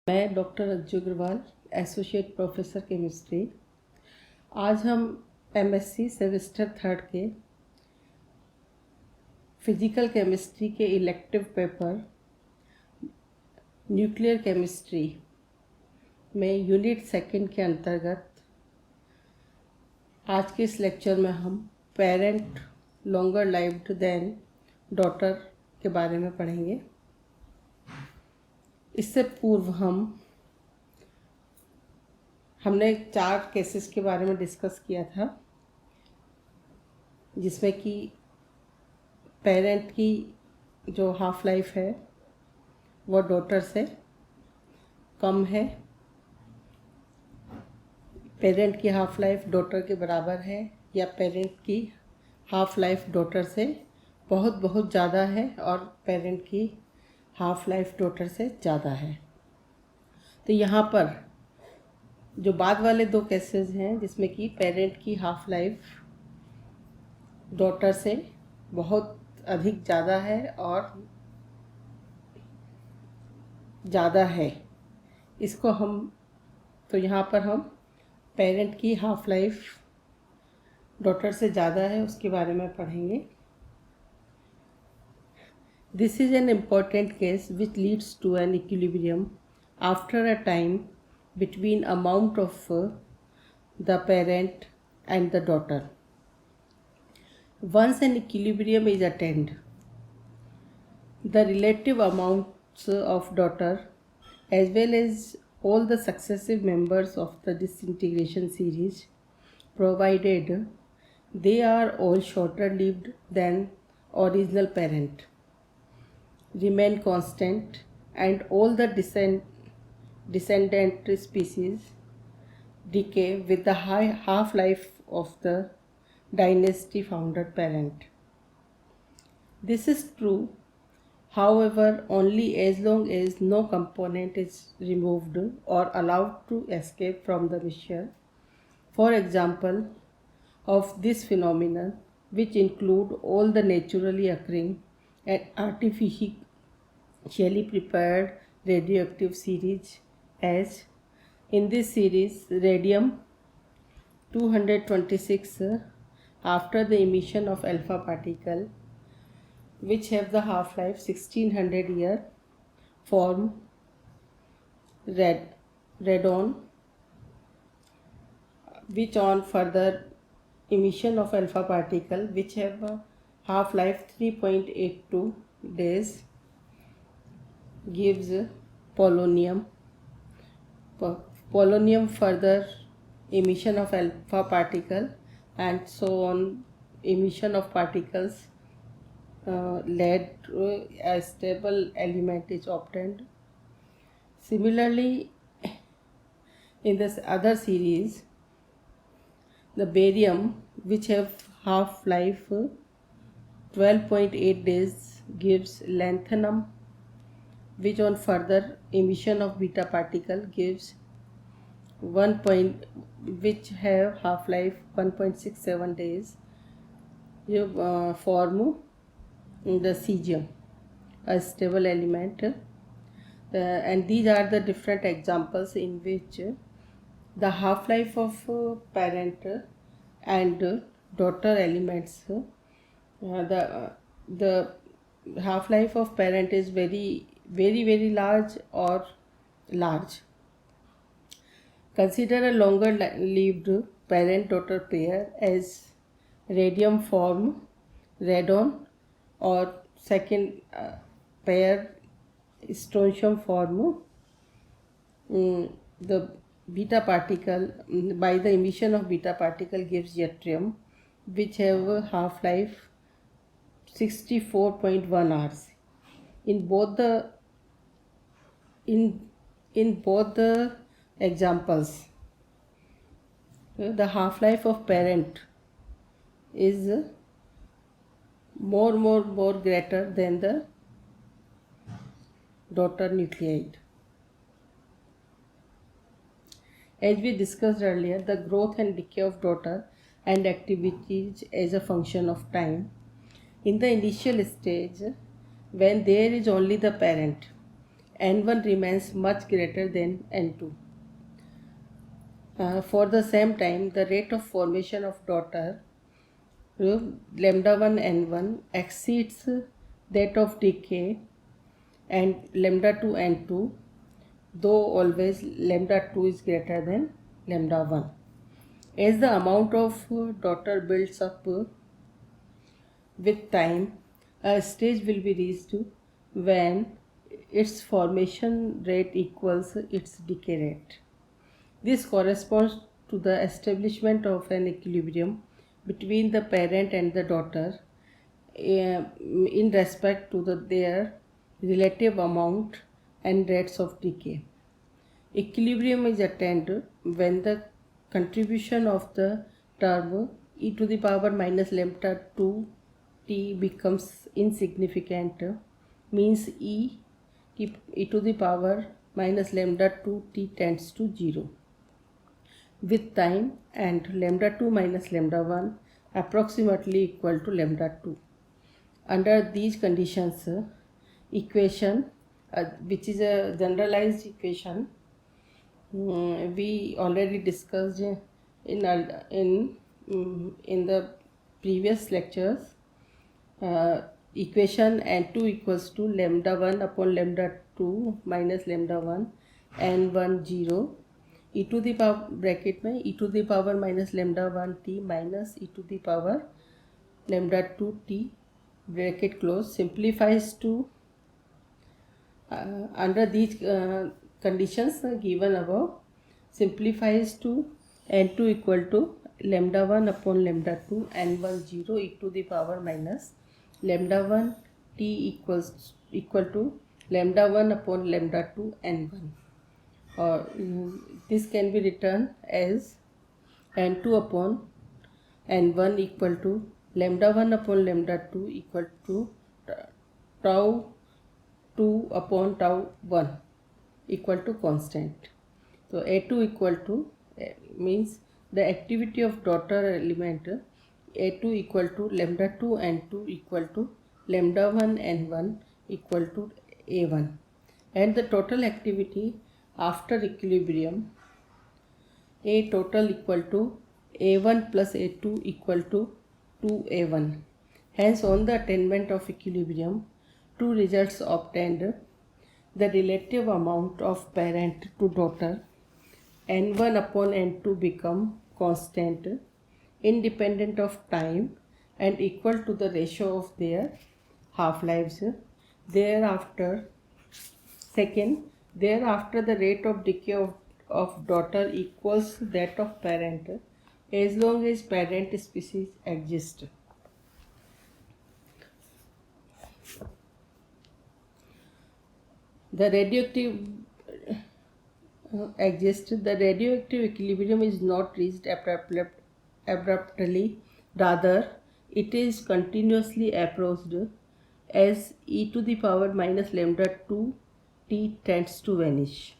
मैं doctor Anju Agarwal, associate professor chemistry. आज हम एमएससी सेमेस्टर 3 के फिजिकल केमिस्ट्री के इलेक्टिव पेपर न्यूक्लियर केमिस्ट्री में यूनिट 2 के अंतर्गत आज के इस लेक्चर में हम parent longer lived than daughter के बारे में पढ़ेंगे। इससे पूर्व हमने 4 केसेस के बारे में डिस्कस किया था, जिसमें कि पेरेंट की जो हाफ लाइफ है वो डॉटर से कम है, पेरेंट की हाफ लाइफ डॉटर के बराबर है, या पेरेंट की हाफ लाइफ डॉटर से बहुत बहुत ज़्यादा है और पेरेंट की हाफ लाइफ डॉटर से ज़्यादा है। तो यहाँ पर जो बाद वाले 2 केसेस हैं जिसमें कि पेरेंट की हाफ लाइफ डॉटर से बहुत अधिक ज़्यादा है और ज़्यादा है, इसको तो यहाँ पर हम पेरेंट की हाफ लाइफ डॉटर से ज़्यादा है उसके बारे में पढ़ेंगे। This is an important case which leads to an equilibrium after a time between amount of the parent and the daughter. Once an equilibrium is attained, the relative amounts of daughter as well as all the successive members of the disintegration series, provided they are all shorter lived than original parent, remain constant, and all the descendant species decay with the high half-life of the dynasty founder parent. This is true, however, only as long as no component is removed or allowed to escape from the mixture. For example of this phenomenon, which include all the naturally occurring and artificially prepared radioactive series, as in this series radium 226 after the emission of alpha particle, which have the half-life 1600 year, form radon, which on further emission of alpha particle, which have a half-life 3.82 days, gives polonium. Polonium further emission of alpha particle, and so on emission of particles led to a stable element is obtained. Similarly, in this other series, the barium, which have half-life 12.8 days, gives lanthanum, which on further emission of beta particle gives which have half-life 1.67 days, form the cesium, a stable element. And these are the different examples in which the half-life of parent and daughter elements, the half-life of parent is very large or large. Consider a longer lived parent-daughter pair as radium form radon, or second pair strontium form the beta particle. By the emission of beta particle gives yttrium, which have a half-life 64.1 hours. In both the examples, the half-life of parent is more greater than the daughter nucleide. As we discussed earlier, the growth and decay of daughter and activities as a function of time. In the initial stage, when there is only the parent n1 remains much greater than n2. For the same time, the rate of formation of daughter lambda 1 n1 exceeds that of decay and lambda 2 n2, though always lambda 2 is greater than lambda 1. As the amount of daughter builds up with time, a stage will be reached when its formation rate equals its decay rate. This corresponds to the establishment of an equilibrium between the parent and the daughter in respect to their relative amount and rates of decay. Equilibrium is attained when the contribution of the term e to the power minus lambda 2 t becomes insignificant, means e to the power minus lambda 2 t tends to 0 with time, and lambda 2 minus lambda 1 approximately equal to lambda 2. Under these conditions, equation which is a generalized equation we already discussed in the previous lectures. Equation n2 equals to lambda 1 upon lambda 2 minus lambda 1 n1 0 e to the power bracket में e to the power minus lambda 1 t minus e to the power lambda 2 t bracket close simplifies to under these conditions given above, simplifies to n2 equal to lambda 1 upon lambda 2 n1 0 e to the power minus lambda 1 t equal to lambda 1 upon lambda 2 n1. Or this can be written as n2 upon n1 equal to lambda 1 upon lambda 2 equal to tau 2 upon tau 1 equal to constant. So A2 equal to means the activity of daughter element A2 equal to lambda 2 n2 equal to lambda 1 n1 equal to A1, and the total activity after equilibrium A total equal to A1 plus A2 equal to 2A1. Hence, on the attainment of equilibrium, two results obtained: the relative amount of parent to daughter n1 upon n2 become constant, independent of time, and equal to the ratio of their half-lives. Thereafter, the rate of decay of daughter equals that of parent as long as parent species exists. The radioactive equilibrium is not reached abruptly, rather it is continuously approached as e to the power minus lambda 2 t tends to vanish.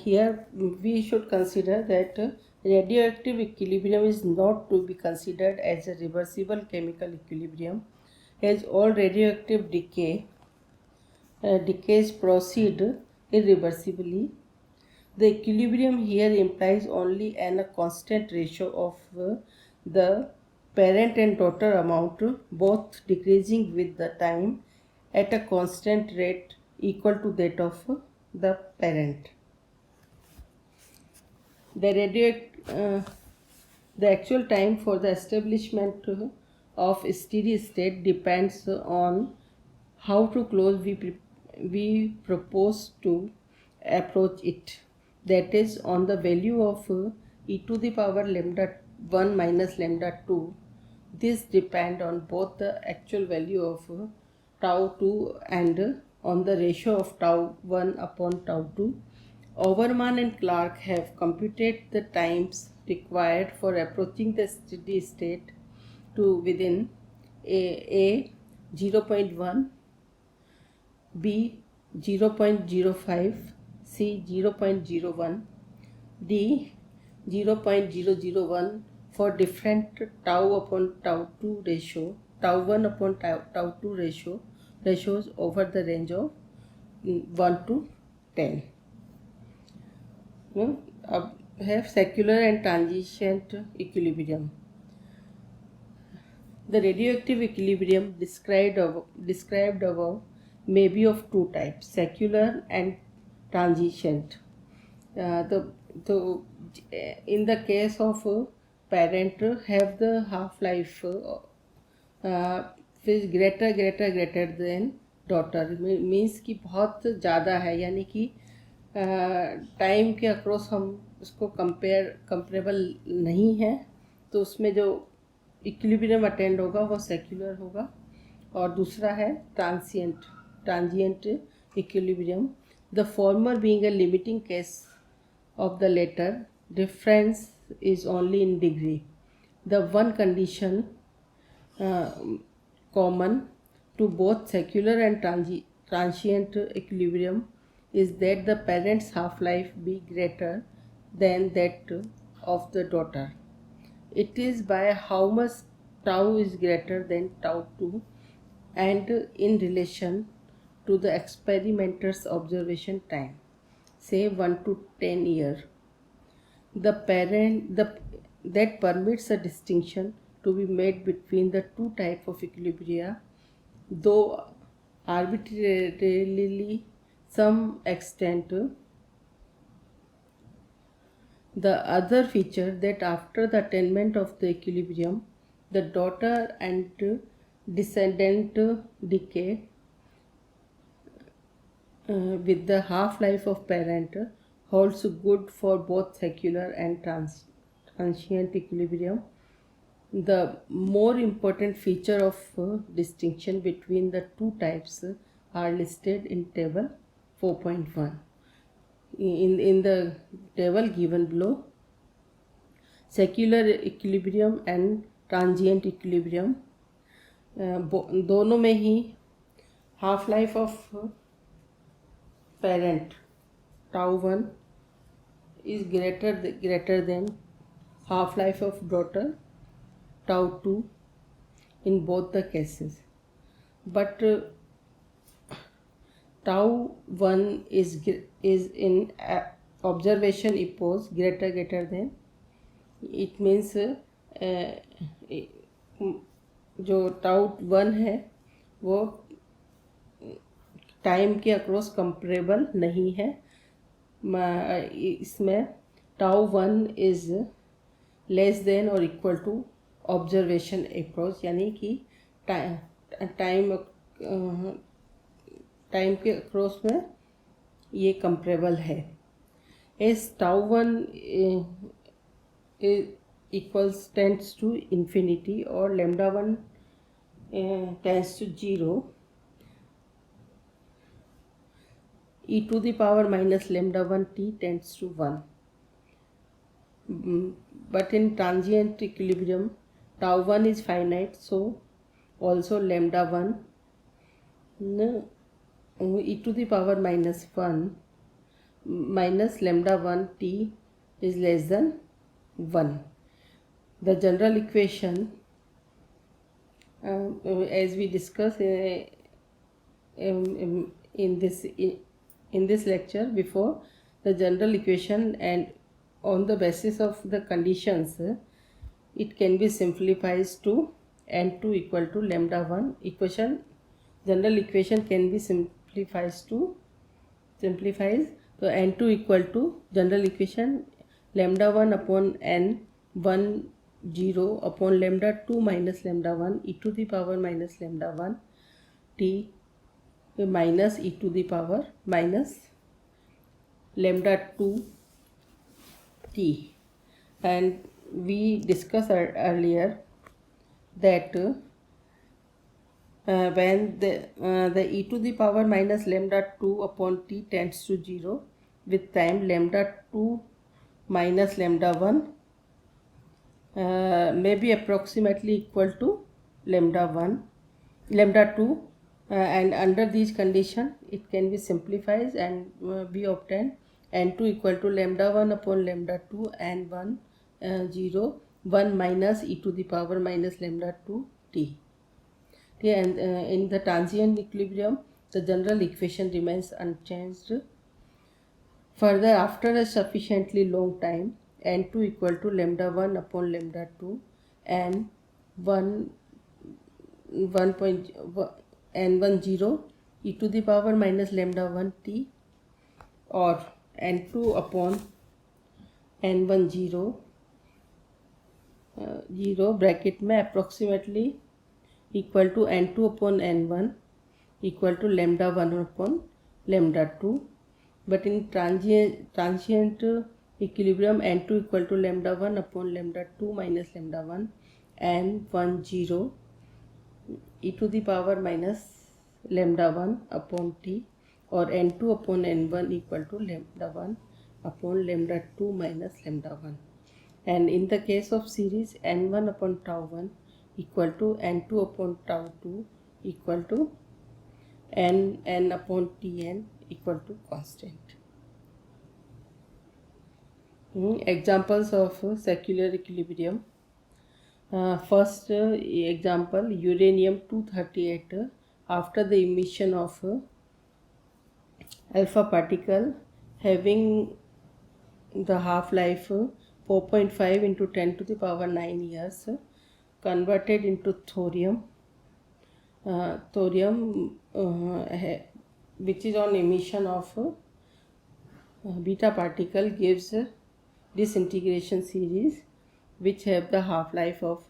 Here we should consider that radioactive equilibrium is not to be considered as a reversible chemical equilibrium, as all radioactive decays proceed irreversibly. The equilibrium here implies only a constant ratio of the parent and daughter amount, both decreasing with the time at a constant rate equal to that of the parent. The actual time for the establishment of steady state depends on how to close we propose to approach it, that is, on the value of e to the power lambda 1 minus lambda 2. This depends on both the actual value of tau 2 and on the ratio of tau 1 upon tau 2. Overman and Clark have computed the times required for approaching the steady state to within A 0.1, B 0.05, C 0.01, D 0.001 for different tau upon tau 2 ratio, tau 1 upon tau 2 ratio ratios over the range of 1 to 10. Have secular and transient equilibrium. The radioactive equilibrium described above may be of two types, secular and transient. In the case of parent, have the half-life is greater than daughter means कि बहुत ज़्यादा है, यानी कि time के across हम उसको comparable नहीं है, तो उसमें जो इक्विलिब्रियम अटेंड होगा वो सेक्युलर होगा. और दूसरा है transient equilibrium, the former being a limiting case of the latter. Difference is only in degree. The one condition common to both secular and transient equilibrium is that the parent's half-life be greater than that of the daughter. It is by how much tau is greater than tau 2 and in relation to the experimenter's observation time, say 1 to 10 years. That permits a distinction to be made between the two types of equilibria, though arbitrarily some extent. The other feature that after the attainment of the equilibrium, the daughter and descendant decay with the half-life of parent holds good for both secular and transient equilibrium. The more important feature of distinction between the two types are listed in table 4.1. In the table given below, secular equilibrium and transient equilibrium, दोनों में ही half life of parent tau 1 is greater than half life of daughter tau 2 in both the cases, but tau 1 is in observation epoch greater than. It means जो tau 1 है वो time के across comparable नहीं है. इसमें tau 1 is less than और equal to observation approach, यानी कि टाइम के अक्रॉस में ये कंपेरेबल है. As tau 1 equals tends to infinity और lambda 1 tends to 0, e to the power minus lambda 1 t tends to 1. But in transient equilibrium, tau 1 is finite, so also lambda 1 e to the power minus 1 minus lambda 1 t is less than 1. The general equation, as we discussed in this lecture before, the general equation, and on the basis of the conditions it can be simplified to n2 equal to lambda 1 equation. General equation can be simplifies to n2 equal to general equation lambda 1 upon n 1 0 upon lambda 2 minus lambda 1 e to the power minus lambda 1 t minus e to the power minus lambda 2 t. And we discussed earlier that when the e to the power minus lambda 2 upon t tends to 0, with time lambda 2 minus lambda 1 may be approximately equal to lambda 2, and under these conditions it can be simplified and be obtained n2 equal to lambda 1 upon lambda 2 and 1 0 1 minus e to the power minus lambda 2 t. Okay, and in the transient equilibrium, the general equation remains unchanged. Further, after a sufficiently long time, n2 equal to lambda 1 upon lambda 2 and 1 n10 e to the power minus lambda 1 t, और n2 upon n10 0 bracket में approximately equal to n2 upon n1 equal to lambda 1 upon lambda 2, but in transient equilibrium n2 equal to lambda 1 upon lambda 2 minus lambda 1 and 10 e to the power minus lambda 1 upon t, और n2 upon n1 equal to lambda 1 upon lambda 2 minus lambda 1. And in the case of series, n1 upon tau 1 equal to n2 upon tau 2 equal to n upon tn equal to constant. Examples of secular equilibrium. First example, uranium 238 after the emission of alpha particle having the half-life 4.5 into 10 to the power 9 years, converted into thorium, which is on emission of beta particle, gives disintegration series which have the half-life of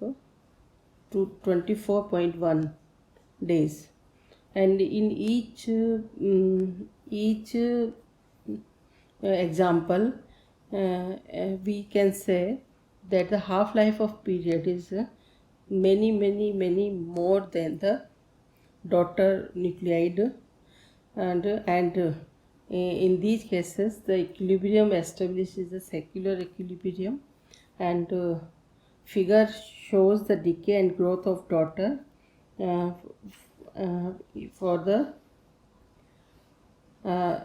24.1 days, and in each example we can say that the half-life of period is many more than the daughter nuclide, and in these cases the equilibrium establishes a secular equilibrium, and figure shows the decay and growth of daughter for the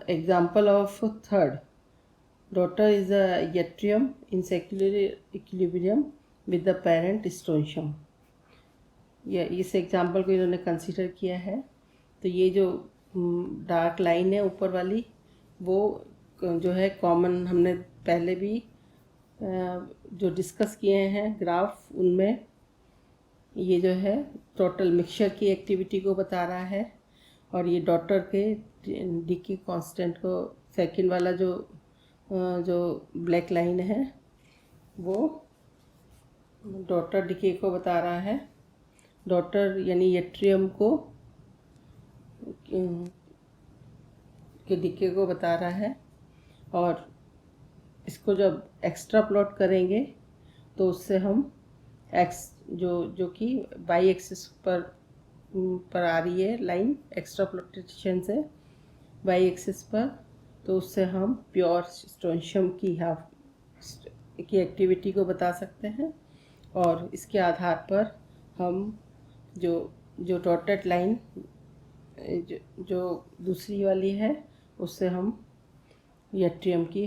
example of third. Daughter is a yttrium in secular equilibrium with the parent strontium. इस example को इन्होंने consider किया है. तो ये जो dark line है ऊपर वाली, वो जो है कॉमन हमने पहले भी जो डिस्कस किए हैं ग्राफ, उनमें ये जो है टोटल मिक्सचर की एक्टिविटी को बता रहा है, और ये डॉटर के डीके कांस्टेंट को, सेकंड वाला जो ब्लैक लाइन है वो डॉटर डीके को बता रहा है. डॉटर यानी यट्रियम को के डीके को बता रहा है, और इसको जब एक्स्ट्रा प्लॉट करेंगे तो उससे हम एक्स जो कि वाई एक्सिस पर आ रही है लाइन एक्स्ट्रा प्लॉटेशन से वाई एक्सिस पर, तो उससे हम प्योर स्ट्रोंशियम की एक्टिविटी को बता सकते हैं, और इसके आधार पर हम जो डॉटेड लाइन जो दूसरी वाली है उससे हम यट्रियम की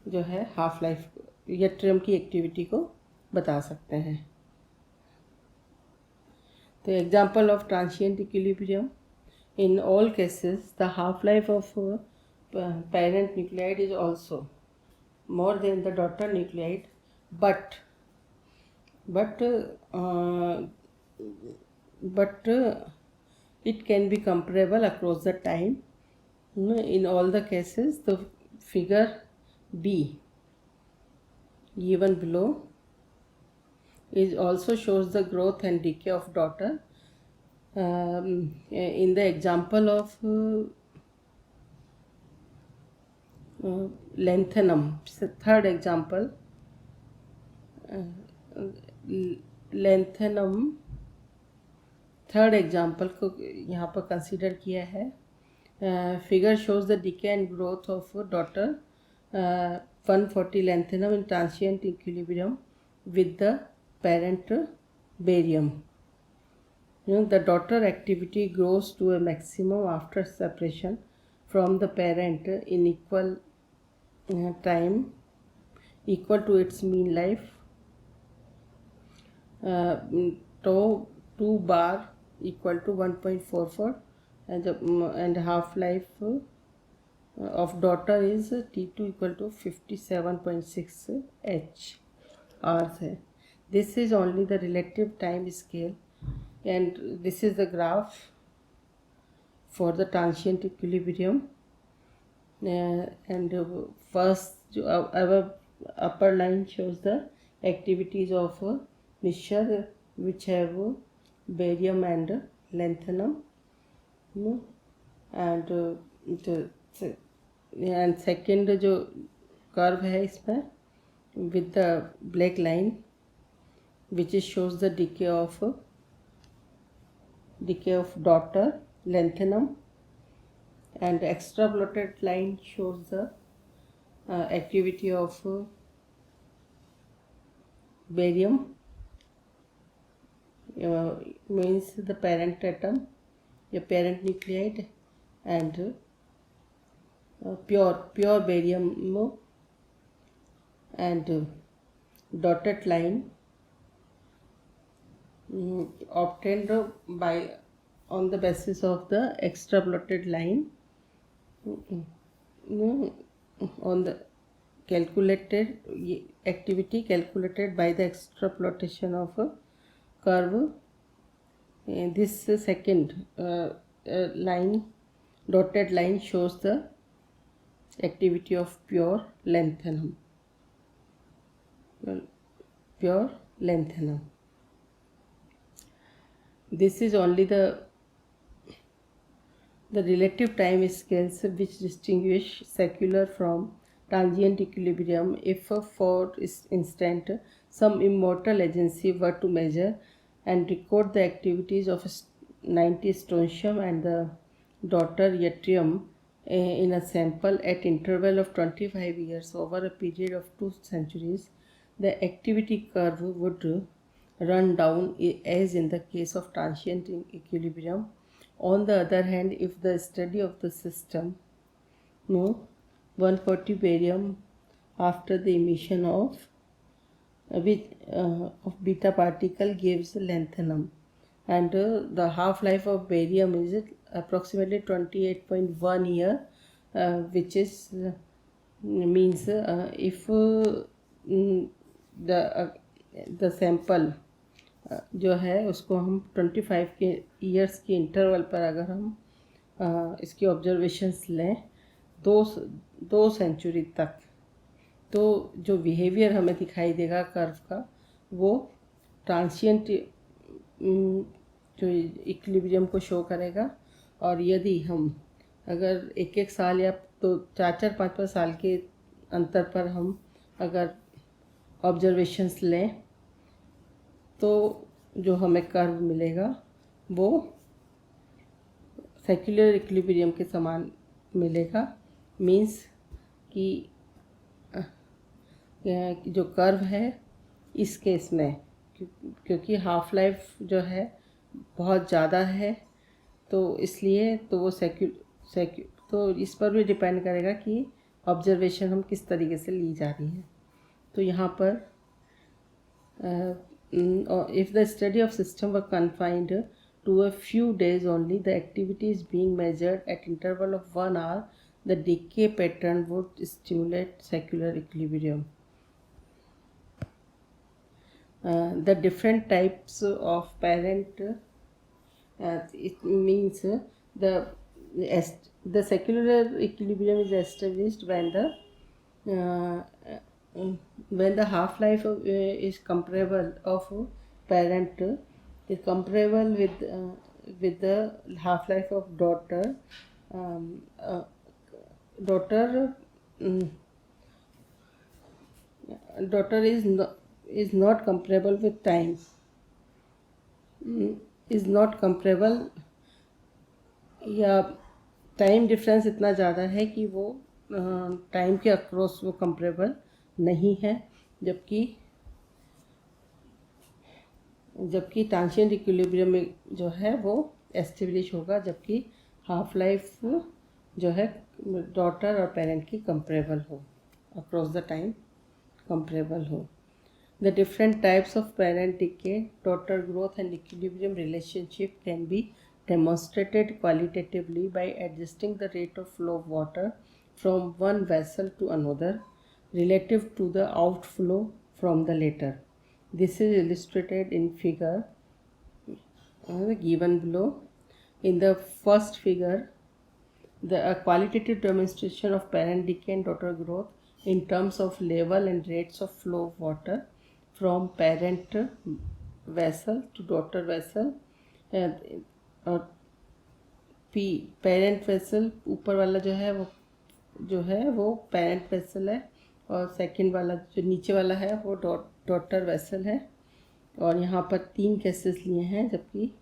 जो है हाफ लाइफ, यट्रियम की एक्टिविटी को बता सकते हैं. तो example of transient equilibrium, in all cases the half life of parent nucleide is also more than the daughter nucleide, but it can be comparable across the time. In all the cases, the figure B given below is also shows the growth and decay of daughter. In the example of lanthanum, third example, lanthanum third example को यहाँ पर consider किया है. Figure shows the decay and growth of daughter 140 lanthanum in transient equilibrium with the parent barium. The daughter activity grows to a maximum after separation from the parent in equal time equal to its mean life. Tau 2 bar equal to 1.44, and half life of daughter is T2 equal to 57.6 H hours है. This is only the relative time scale, and this is the graph for the transient equilibrium. And first our upper line shows the activities of mixture which have barium and lanthanum, and second जो curve है इसमें with the black line which shows the decay of daughter lanthanum, and extrapolated line shows the activity of barium, means the parent atom, the parent nuclide, and pure barium, and dotted line obtained by on the basis of the extrapolated line on the calculated activity calculated by the extrapolation of a curve. And this second line, dotted line, shows the activity of pure lanthanum. This is only the relative time scales which distinguish secular from transient equilibrium. If for instance some immortal agency were to measure and record the activities of 90 strontium and the daughter yttrium in a sample at interval of 25 years over a period of 2 centuries, the activity curve would run down as in the case of transient equilibrium. On the other hand, if the study of the system 140 barium after the emission of beta particle gives lanthanum, and the half life of barium is approximately 28.1 year, which is means if the sample जो है उसको हम 25 के years के interval पर अगर हम इसकी ऑब्जर्वेशंस लें दो सेंचुरी तक, तो जो बिहेवियर हमें दिखाई देगा कर्व का वो ट्रांसिएंट जो इक्विलिब्रियम को शो करेगा. और यदि हम अगर एक साल या तो 4-5 साल के अंतर पर हम अगर ऑब्जर्वेशंस लें तो जो हमें कर्व मिलेगा वो सेक्युलर इक्विलिब्रियम के समान मिलेगा. मीन्स कि जो कर्व है इस केस में क्योंकि हाफ लाइफ जो है बहुत ज़्यादा है तो इसलिए तो वो तो इस पर भी डिपेंड करेगा कि ऑब्जर्वेशन हम किस तरीके से ली जा रही है. तो यहाँ पर if the study of system were confined to a few days only, the activity is being measured at interval of 1 hour, the decay pattern would stimulate secular equilibrium. The different types of parent, it means the secular equilibrium is established when the half life is comparable of parent is comparable with the half life of daughter. Daughter is not comparable with time, is not comparable, या time difference इतना ज़्यादा है कि वो time के across वो comparable नहीं है, जबकि ट्रांसिएंट इक्विलिब्रियम में जो है वो एस्टेब्लिश होगा जबकि हाफ लाइफ जो है डॉटर और पेरेंट की कंपेरेबल हो, अक्रॉस द टाइम कंपेरेबल हो. The different types of parent decay, daughter growth, and equilibrium relationship can be demonstrated qualitatively by adjusting the rate of flow of water from one vessel to another relative to the outflow from the latter. This is illustrated in figure given below. In the first figure, a qualitative demonstration of parent decay and daughter growth in terms of level and rates of flow of water from parent vessel to daughter vessel. और parent vessel ऊपर वाला जो है वो parent vessel है, और second वाला जो नीचे वाला है वो डॉटर वेसल है। और यहाँ पर 3 केसेस लिए हैं, जबकि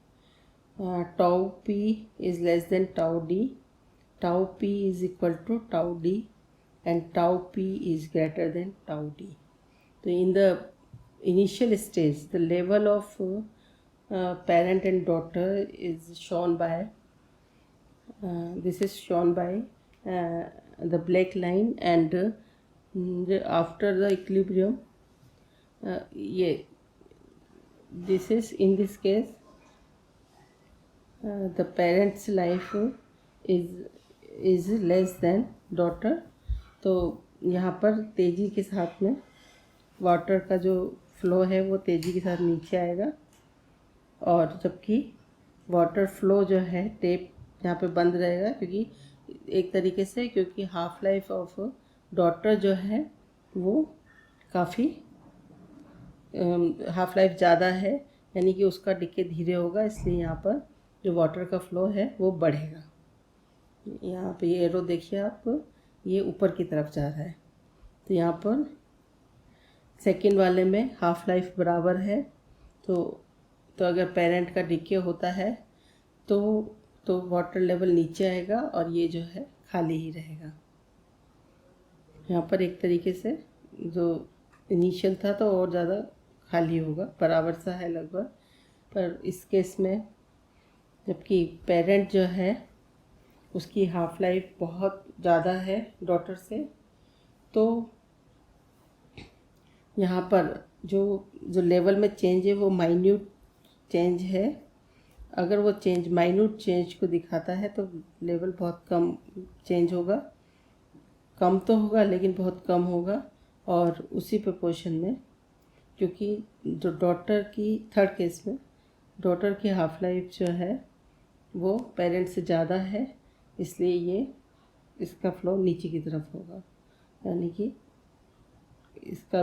tau P is less than tau D, tau P is equal to tau D and tau P is greater than tau D. तो in the initial stage the level of parent and daughter is shown by this is shown by the black line, and after the equilibrium this is in this case the parent's life is less than daughter। तो यहाँ पर तेज़ी के साथ में water का जो flow है वो तेज़ी के साथ नीचे आएगा, और जबकि वाटर फ्लो जो है टेप यहाँ पे बंद रहेगा, क्योंकि एक तरीके से क्योंकि हाफ लाइफ ऑफ डॉटर जो है वो काफ़ी हाफ लाइफ ज़्यादा है, यानी कि उसका डिके धीरे होगा, इसलिए यहाँ पर जो वाटर का फ्लो है वो बढ़ेगा। यहाँ पे ये एरो देखिए आप, ये ऊपर की तरफ जा रहा है। तो यहाँ पर सेकेंड वाले में हाफ लाइफ बराबर है, तो अगर पेरेंट का डिके होता है तो वाटर लेवल नीचे आएगा और ये जो है खाली ही रहेगा। यहाँ पर एक तरीके से जो इनिशियल था तो और ज़्यादा खाली होगा, बराबर सा है लगभग। पर इस केस में जबकि पेरेंट जो है उसकी हाफ लाइफ बहुत ज़्यादा है डॉटर से, तो यहाँ पर जो लेवल में चेंज है वो माइन्यूट चेंज है। अगर वो चेंज माइन्यूट चेंज को दिखाता है तो लेवल बहुत कम चेंज होगा, कम तो होगा लेकिन बहुत कम होगा। और उसी प्रोपोर्शन में क्योंकि जो डॉटर की थर्ड केस में डॉटर की हाफ लाइफ जो है वो पेरेंट से ज़्यादा है, इसलिए इसका फ्लो नीचे की तरफ होगा, यानी कि इसका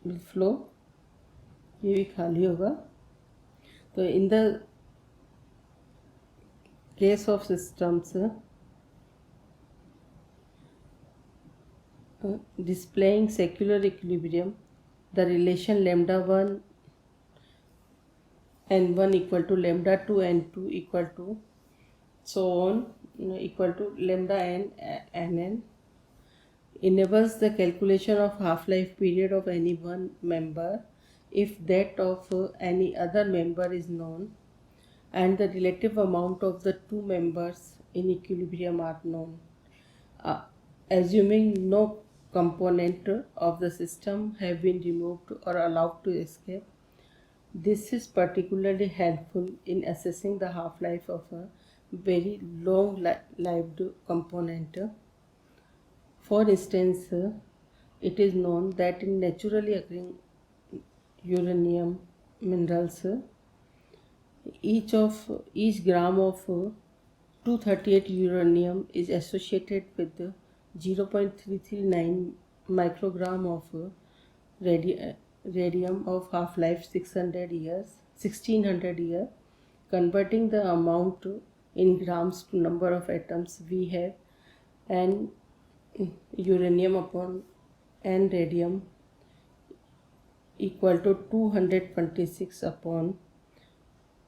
फ्लो ये भी खाली होगा। तो in the case of systems displaying secular equilibrium, the relation lambda 1 n1 equal to lambda 2 n2 equal to so on equal to lambda n nn enables the calculation of half-life period of any one member if that of any other member is known and the relative amount of the two members in equilibrium are known, assuming no component of the system have been removed or allowed to escape. This is particularly helpful in assessing the half-life of a very long-lived component. For instance, it is known that in naturally occurring uranium minerals, each gram of 238 uranium is associated with 0.339 microgram of radium of half-life 1600 years, converting the amount in grams to number of atoms we have, and uranium upon n radium equal to 226 upon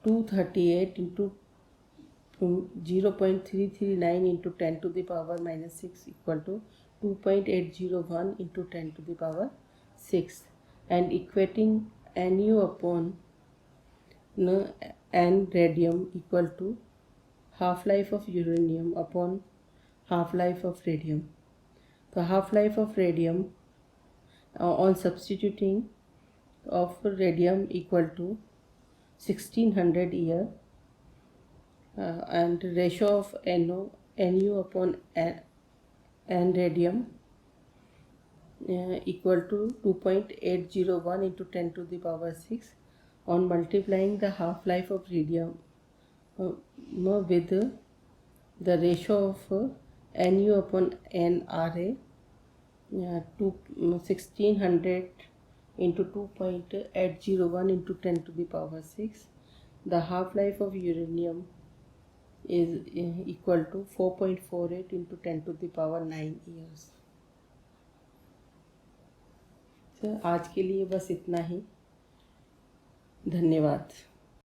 238 into 0.339 into 10 to the power minus 6 equal to 2.801 into 10 to the power 6, and equating Nu upon n radium equal to half-life of uranium upon half-life of radium. The half-life of radium on substituting of radium equal to 1600 year, and ratio of Nu upon N radium equal to 2.801 into 10 to the power 6. On multiplying the half-life of radium with the ratio of Nu upon N Ra, 1600 into 2.801 into 10 to the power 6, the half-life of uranium is equal to 4.48 into 10 to the power 9 years. आज के लिए बस इतना ही. धन्यवाद.